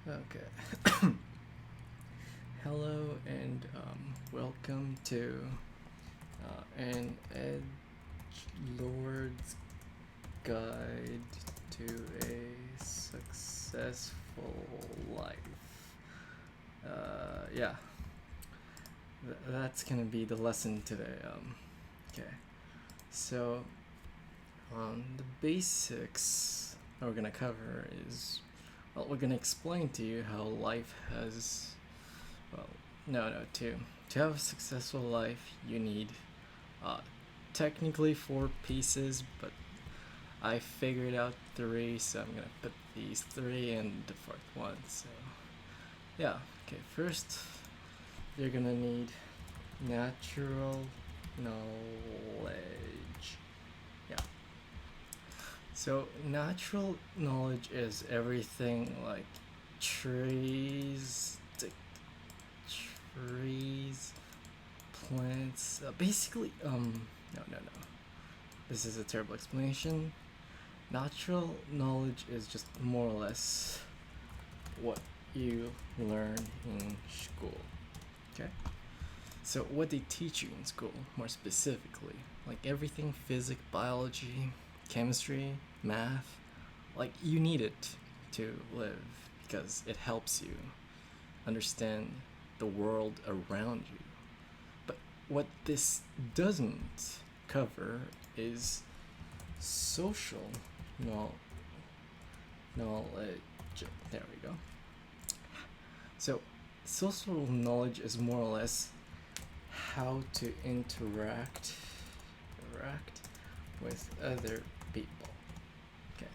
Okay. Hello and welcome to an Edgelord's guide to a successful life. Yeah, that's gonna be the lesson today. Okay, so the basics we're gonna cover is, well, we're gonna explain to you how life has, well, no, to have a successful life, you need uh, technically four pieces, but I figured out three, so I'm gonna put these three in the fourth one. So, yeah, okay, first, you're gonna need natural knowledge. Yeah. So, natural knowledge is everything like trees, trees, plants. Basically, no. This is a terrible explanation. Natural knowledge is just more or less what you learn in school. Okay? So, what they teach you in school, more specifically, like everything physics, biology, chemistry, math, like you need it to live because it helps you understand the world around you. But what this doesn't cover is social knowledge. There we go. So, social knowledge is more or less how to interact with other people. Okay.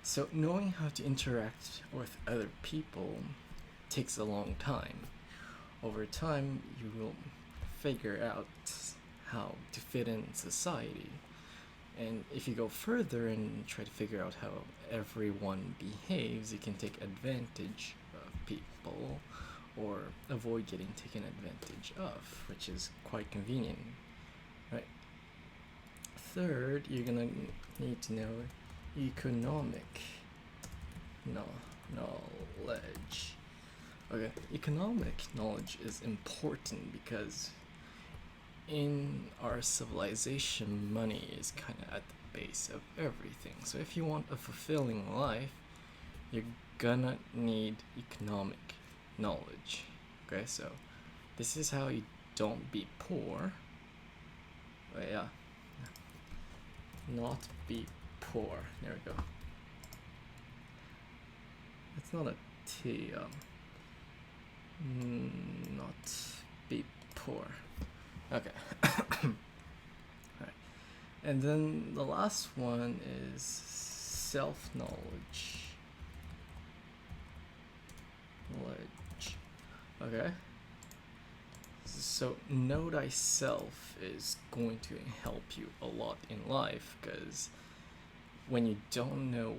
So, knowing how to interact with other people takes a long time. Over time, you will figure out how to fit in society. And if you go further and try to figure out how everyone behaves, you can take advantage of people or avoid getting taken advantage of, which is quite convenient, right? Third, you're gonna need to know economic knowledge. Okay, economic knowledge is important because in our civilization, money is kind of at the base of everything. So if you want a fulfilling life, you're gonna need economic knowledge. Okay, so this is how you don't be poor. But yeah, not be poor. There we go. It's not a T. Not be poor. Okay. Alright. And then the last one is self knowledge. Okay. So, know thyself is going to help you a lot in life because when you don't know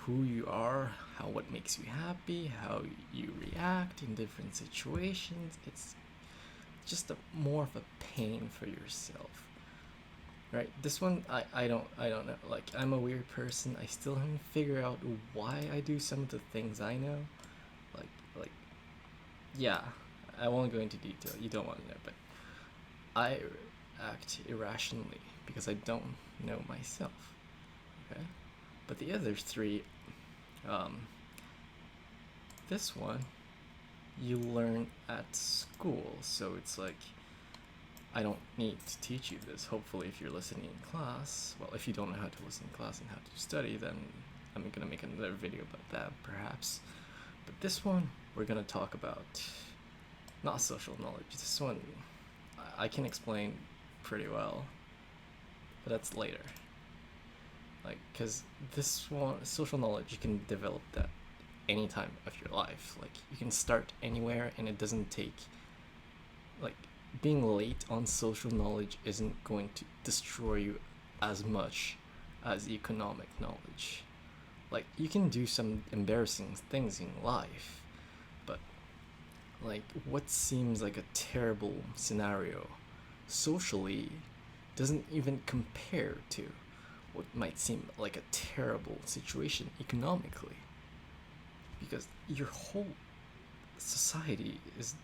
who you are, what makes you happy, how you react in different situations, it's just more of a pain for yourself, right? This one, I don't know. Like, I'm a weird person. I still haven't figured out why I do some of the things I know. Like, yeah, I won't go into detail. You don't want to know, but I act irrationally because I don't know myself. Okay, but the other three, this one, you learn at school, so it's like I don't need to teach you this. Hopefully, if you're listening in class, well, if you don't know how to listen in class and how to study, then I'm gonna make another video about that perhaps. But this one, we're gonna talk about not social knowledge. This one I can explain pretty well, but that's later. Like, because this one, social knowledge, you can develop that any time of your life. Like, you can start anywhere, and it doesn't take, like, being late on social knowledge isn't going to destroy you as much as economic knowledge. Like, you can do some embarrassing things in life, but like what seems like a terrible scenario socially doesn't even compare to what might seem like a terrible situation economically. because your whole society is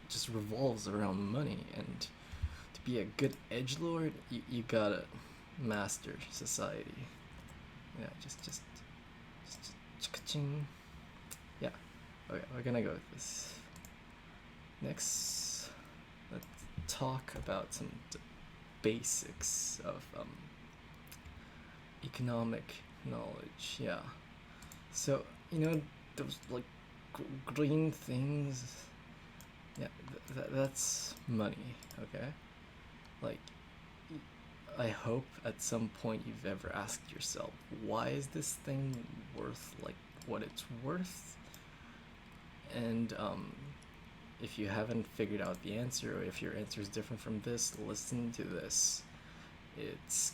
just revolves around money, and to be a good edgelord, you gotta master society. Yeah, just ching. Yeah. Okay, we're gonna go with this. Next, let's talk about some basics of economic knowledge. Yeah. So those like green things. Yeah, that's money. Okay. Like, I hope at some point you've ever asked yourself, why is this thing worth like what it's worth? And if you haven't figured out the answer, or if your answer is different from this, listen to this. It's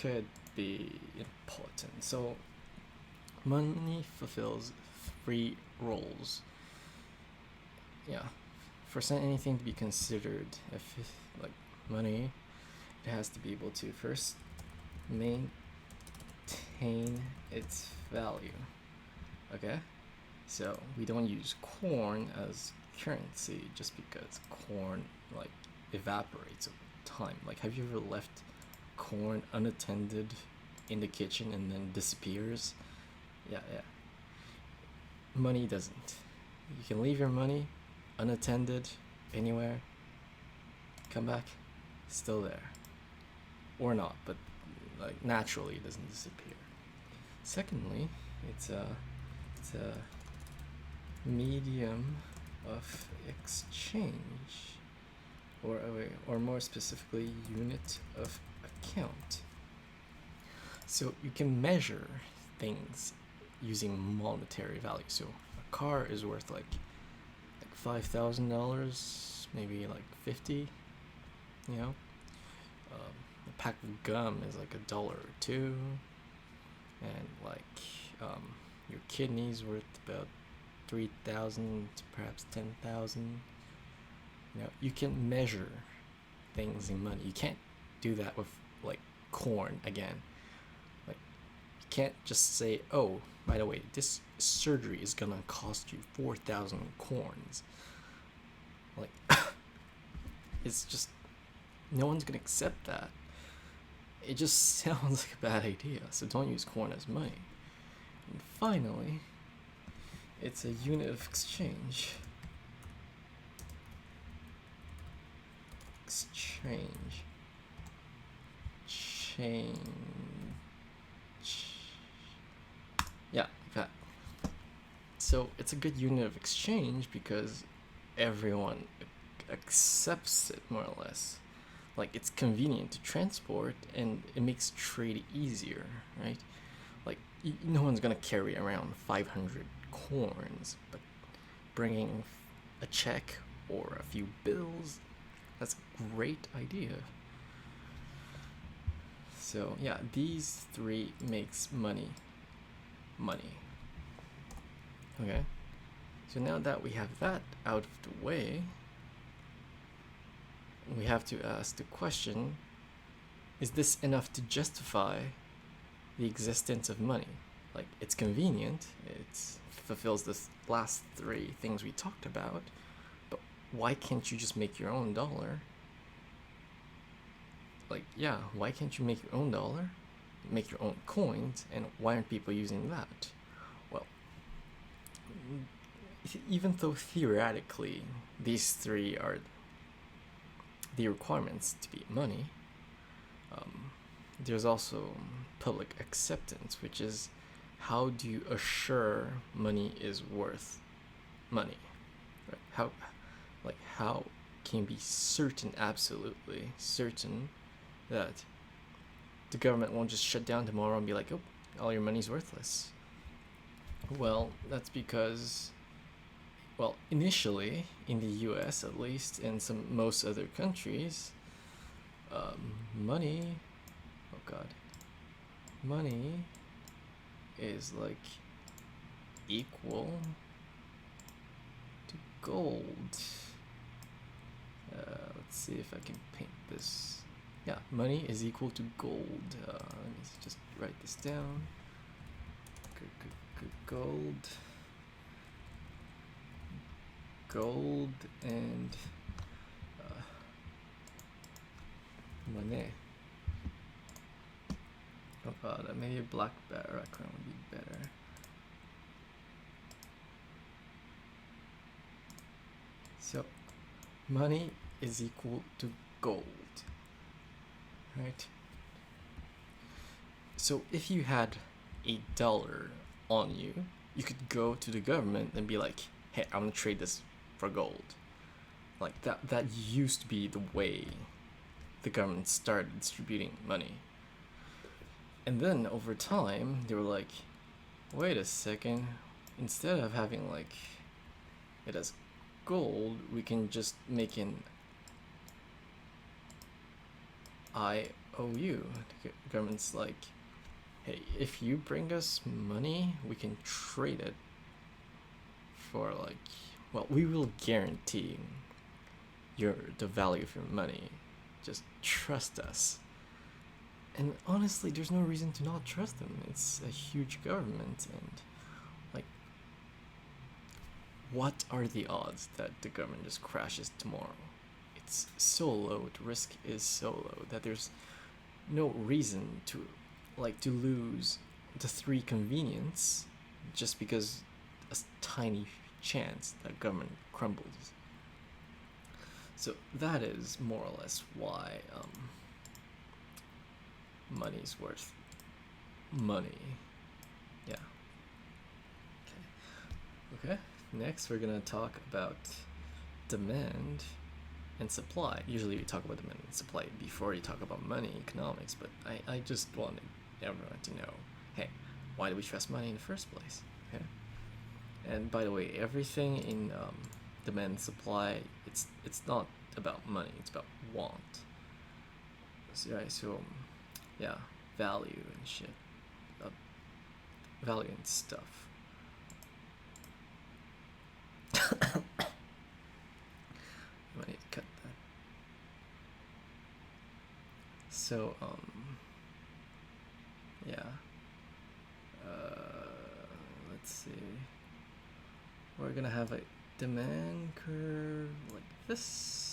could be important. So, money fulfills three roles. Yeah, for anything to be considered like money, it has to be able to first maintain its value. Okay? So we don't use corn as currency just because corn like evaporates over time. Like, have you ever left corn unattended in the kitchen and then disappears? Yeah. Money doesn't. You can leave your money unattended anywhere, come back, still there. Or not, but like naturally it doesn't disappear. Secondly, it's a medium of exchange, or more specifically, unit of account. So you can measure things using monetary value. So a car is worth like $5,000, maybe like 50. A pack of gum is like $1 or $2, and like your kidney's worth about 3,000 to perhaps 10,000. You can measure things in money. You can't do that with like corn again. Like, you can't just say, oh, by the way, this surgery is gonna cost you 4,000 corns. Like, it's just, no one's gonna accept that. It just sounds like a bad idea, so don't use corn as money. And finally, it's a unit of exchange. Change. Yeah, that. So it's a good unit of exchange because everyone accepts it, more or less. Like, it's convenient to transport, and it makes trade easier, right? Like, no one's gonna carry around 500 corns, but bringing a check or a few bills, that's a great idea. So yeah, these three makes money. Okay, so now that we have that out of the way, we have to ask the question, is this enough to justify the existence of money? Like, it's convenient, it fulfills the last three things we talked about, but why can't you just make your own dollar? Like, yeah, why can't you make your own dollar, make your own coins, and why aren't people using that? Well, even though theoretically these three are the requirements to be money, there's also public acceptance, which is, how do you assure money is worth money? Right? How can you be certain, absolutely certain, that the government won't just shut down tomorrow and be like, oh, all your money's worthless? Well, that's because, well, initially, in the US at least, and most other countries, money is like equal to gold. Let's see if I can paint this. Yeah, money is equal to gold. Let me just write this down. Gold. gold and money. Oh god, maybe a black background would be better. So, money is equal to gold, right? So if you had $1 on you, you could go to the government and be like, hey, I'm gonna trade this for gold. Like that used to be the way the government started distributing money. And then over time, they were like, wait a second, instead of having like it as gold, we can just make an IOU. The government's like, hey, if you bring us money, we can trade it for like, well, we will guarantee the value of your money. Just trust us. And honestly, there's no reason to not trust them. It's a huge government, and like, what are the odds that the government just crashes tomorrow? It's so low, the risk is so low that there's no reason to lose the 3 convenience just because a tiny chance that government crumbles. So that is more or less why money's worth money. Yeah. Okay. Next, we're gonna talk about demand and supply. Usually, we talk about demand and supply before you talk about money economics, but I just wanted everyone to know, hey, why do we trust money in the first place? Okay. And by the way, everything in demand and supply, it's not about money, it's about want. So, right, so yeah, value and shit, value and stuff. I might need to cut that. So yeah, let's see, we're gonna have a demand curve like this.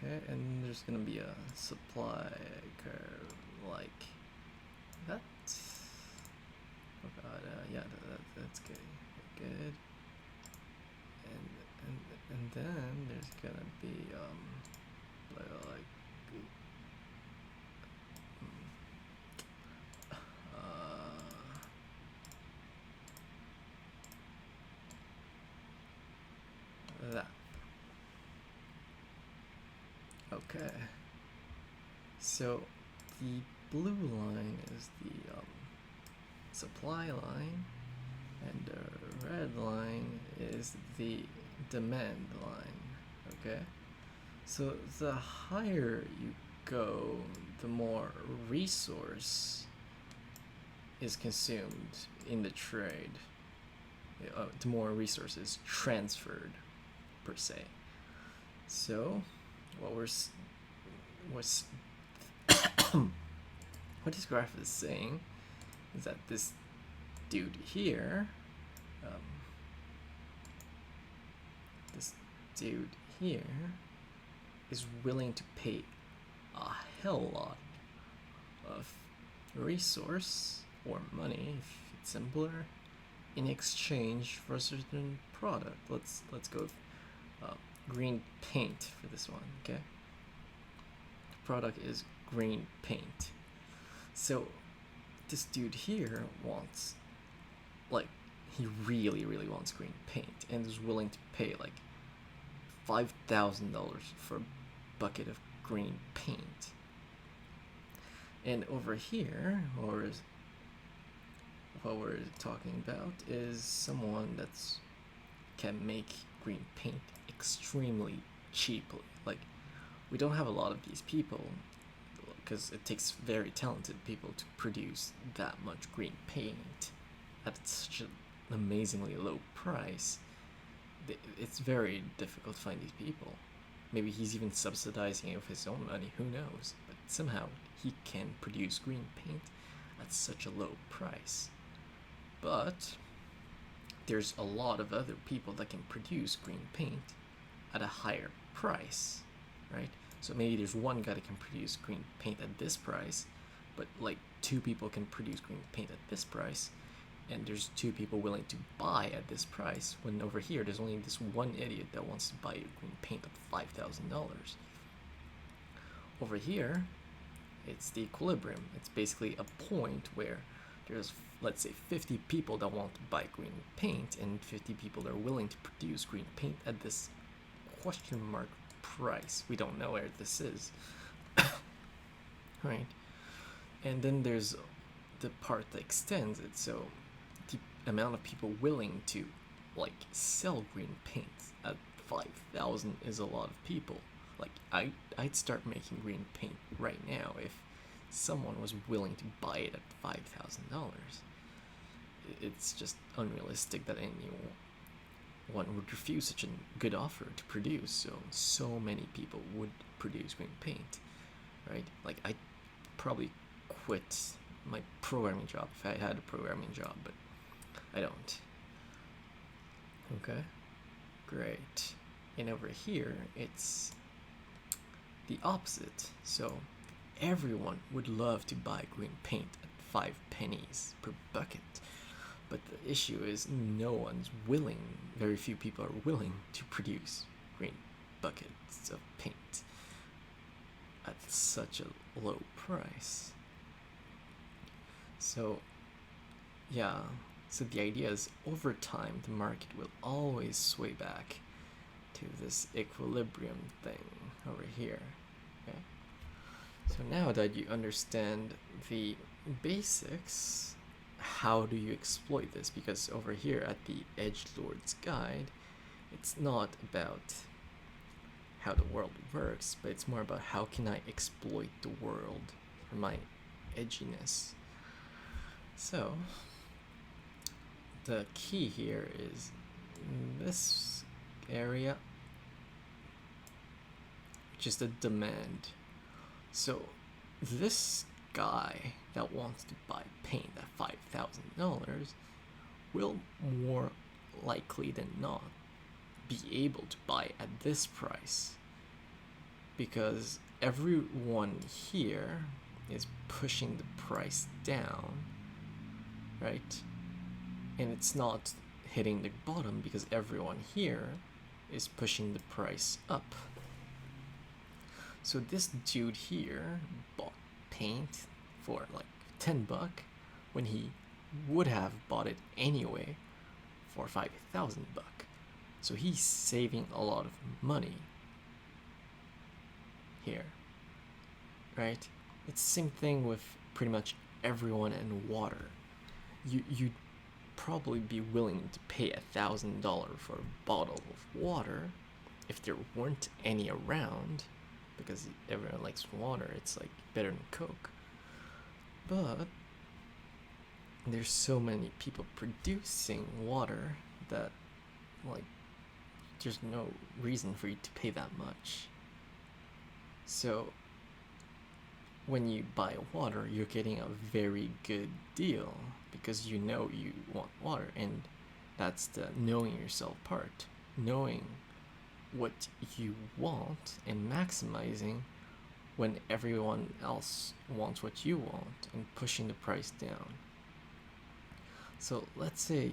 Okay, and there's gonna be a supply curve like that. Oh god, yeah, that's good. Good. And then there's gonna be like that. Okay. So the blue line is the supply line, and the red line is the demand line. Okay. So the higher you go, the more resource is consumed in the trade. The more resources transferred, per se. So, what this graph is saying is that this dude here, is willing to pay a hell lot of resource or money, if it's simpler, in exchange for a certain product. Let's go green paint for this one. Okay, the product is green paint. So this dude here wants, like, he really wants green paint and is willing to pay like $5,000 for a bucket of green paint. And over here, what we're talking about is someone that's can make green paint extremely cheaply. Like, we don't have a lot of these people because it takes very talented people to produce that much green paint at such an amazingly low price. It's very difficult to find these people. Maybe he's even subsidizing it with his own money, who knows, but somehow he can produce green paint at such a low price. But there's a lot of other people that can produce green paint at a higher price, right? So maybe there's one guy that can produce green paint at this price, but like two people can produce green paint at this price, and there's two people willing to buy at this price, when over here there's only this one idiot that wants to buy green paint at $5,000. Over here, it's the equilibrium. It's basically a point where there's, let's say, 50 people that want to buy green paint and 50 people that are willing to produce green paint at this question mark price. We don't know where this is. Right? And then there's the part that extends it. So the amount of people willing to like sell green paint at 5,000 is a lot of people. Like I'd start making green paint right now if someone was willing to buy it at $5,000. It's just unrealistic that anyone would refuse such a good offer to produce. So many people would produce green paint, right? Like I probably quit my programming job if I had a programming job, but I don't. Okay, great. And over here, it's the opposite. So everyone would love to buy green paint at 5 pennies per bucket. But the issue is no one's willing, very few people are willing to produce green buckets of paint at such a low price. So, yeah, so the idea is over time the market will always sway back to this equilibrium thing over here. Okay? So now that you understand the basics, how do you exploit this? Because over here at the Edgelord's Guide, it's not about how the world works, but it's more about how can I exploit the world for my edginess. So the key here is this area, which is the demand. So this guy that wants to buy paint at $5,000 will more likely than not be able to buy at this price, because everyone here is pushing the price down, right? And it's not hitting the bottom because everyone here is pushing the price up. So this dude here bought paint for like $10 when he would have bought it anyway for $5,000. So he's saving a lot of money here, right? It's the same thing with pretty much everyone in water. You'd probably be willing to pay $1,000 for a bottle of water if there weren't any around, because everyone likes water. It's like better than Coke. But there's so many people producing water that like there's no reason for you to pay that much. So when you buy water, you're getting a very good deal because you know you want water, and that's the knowing yourself part. Knowing what you want and maximizing when everyone else wants what you want and pushing the price down. So let's say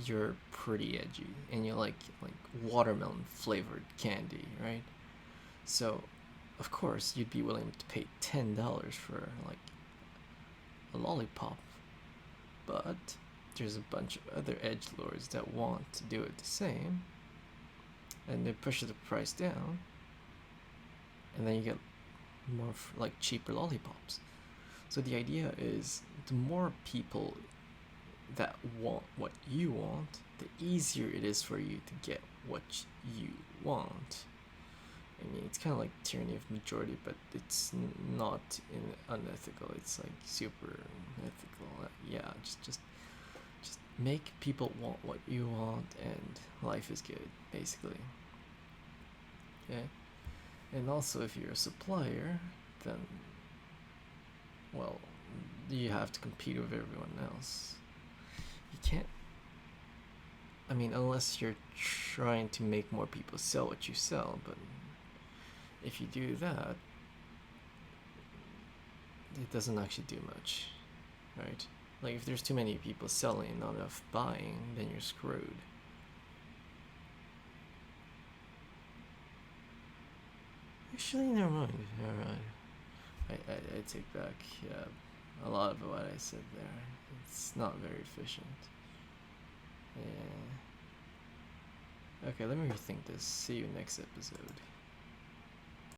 you're pretty edgy and you like watermelon flavored candy, right? So of course you'd be willing to pay $10 for like a lollipop, but there's a bunch of other edgelords that want to do it the same, and they push the price down, and then you get more like cheaper lollipops. So the idea is the more people that want what you want, the easier it is for you to get what you want. I mean, it's kind of like tyranny of majority, but it's not unethical. It's like super ethical. Yeah, just make people want what you want, and life is good, basically. Okay, and also if you're a supplier, then well, you have to compete with everyone else. You can't. I mean, unless you're trying to make more people sell what you sell, but if you do that, it doesn't actually do much, right? Like, if there's too many people selling and not enough buying, then you're screwed. Actually, never mind. Never mind. I take back a lot of what I said there. It's not very efficient. Yeah. Okay, let me rethink this. See you next episode.